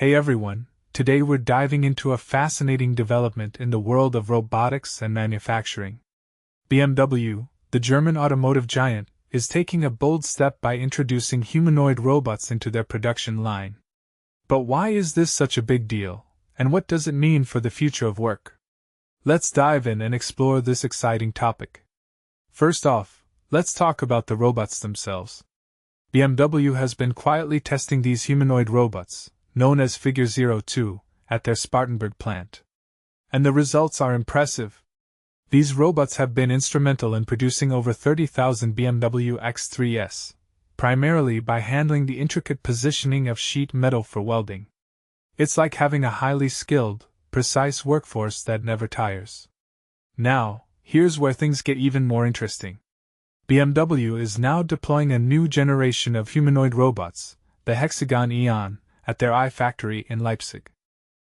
Hey everyone, today we're diving into a fascinating development in the world of robotics and manufacturing. BMW, the German automotive giant, is taking a bold step by introducing humanoid robots into their production line. But why is this such a big deal, and what does it mean for the future of work? Let's dive in and explore this exciting topic. First off, let's talk about the robots themselves. BMW has been quietly testing these humanoid robots, known as Figure 02, at their Spartanburg plant. And the results are impressive. These robots have been instrumental in producing over 30,000 BMW X3s, primarily by handling the intricate positioning of sheet metal for welding. It's like having a highly skilled, precise workforce that never tires. Now, here's where things get even more interesting. BMW is now deploying a new generation of humanoid robots, the Hexagon AEON, at their iFACTORY in Leipzig.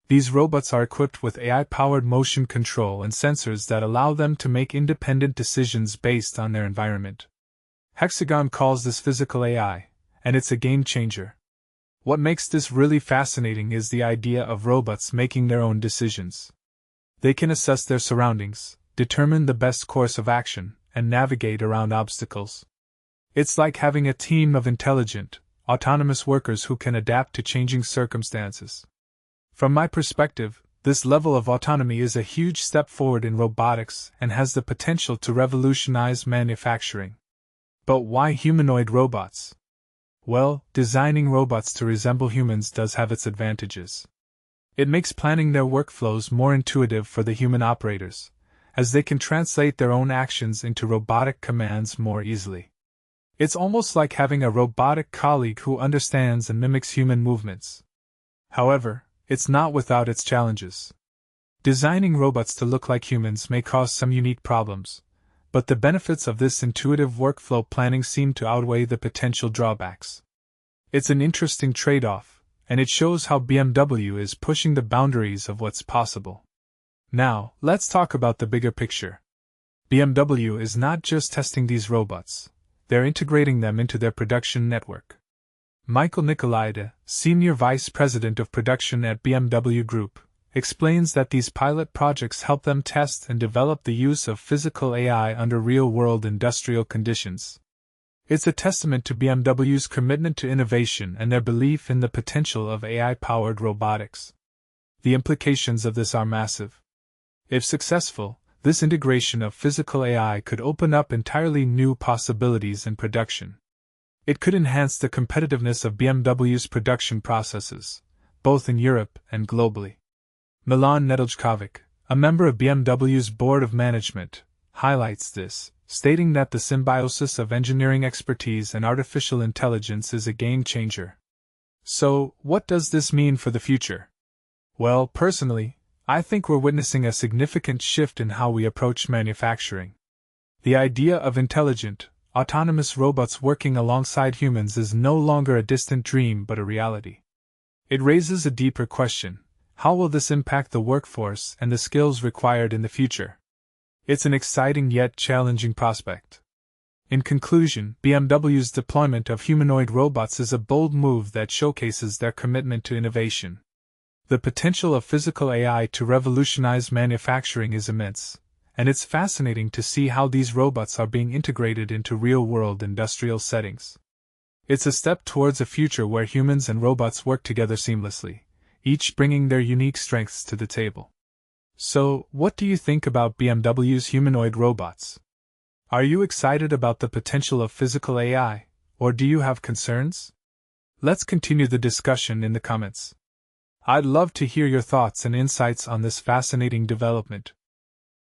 These robots are equipped with AI-powered motion control and sensors that allow them to make independent decisions based on their environment. Hexagon calls this physical AI, and it's a game changer. What makes this really fascinating is the idea of robots making their own decisions. They can assess their surroundings, determine the best course of action, and navigate around obstacles. It's like having a team of intelligent, autonomous workers who can adapt to changing circumstances. From my perspective, this level of autonomy is a huge step forward in robotics and has the potential to revolutionize manufacturing. But why humanoid robots? Well, designing robots to resemble humans does have its advantages. It makes planning their workflows more intuitive for the human operators, as they can translate their own actions into robotic commands more easily. It's almost like having a robotic colleague who understands and mimics human movements. However, it's not without its challenges. Designing robots to look like humans may cause some unique problems, but the benefits of this intuitive workflow planning seem to outweigh the potential drawbacks. It's an interesting trade-off, and it shows how BMW is pushing the boundaries of what's possible. Now, let's talk about the bigger picture. BMW is not just testing these robots, they're integrating them into their production network. Michael Nicolide, Senior Vice President of Production at BMW Group, explains that these pilot projects help them test and develop the use of physical AI under real-world industrial conditions. It's a testament to BMW's commitment to innovation and their belief in the potential of AI-powered robotics. The implications of this are massive. If successful, this integration of physical AI could open up entirely new possibilities in production. It could enhance the competitiveness of BMW's production processes, both in Europe and globally. Milan Nedeljkovic, a member of BMW's board of management, highlights this, stating that the symbiosis of engineering expertise and artificial intelligence is a game changer. So, what does this mean for the future? Well, personally, I think we're witnessing a significant shift in how we approach manufacturing. The idea of intelligent, autonomous robots working alongside humans is no longer a distant dream but a reality. It raises a deeper question: how will this impact the workforce and the skills required in the future? It's an exciting yet challenging prospect. In conclusion, BMW's deployment of humanoid robots is a bold move that showcases their commitment to innovation. The potential of physical AI to revolutionize manufacturing is immense, and it's fascinating to see how these robots are being integrated into real-world industrial settings. It's a step towards a future where humans and robots work together seamlessly, each bringing their unique strengths to the table. So, what do you think about BMW's humanoid robots? Are you excited about the potential of physical AI, or do you have concerns? Let's continue the discussion in the comments. I'd love to hear your thoughts and insights on this fascinating development.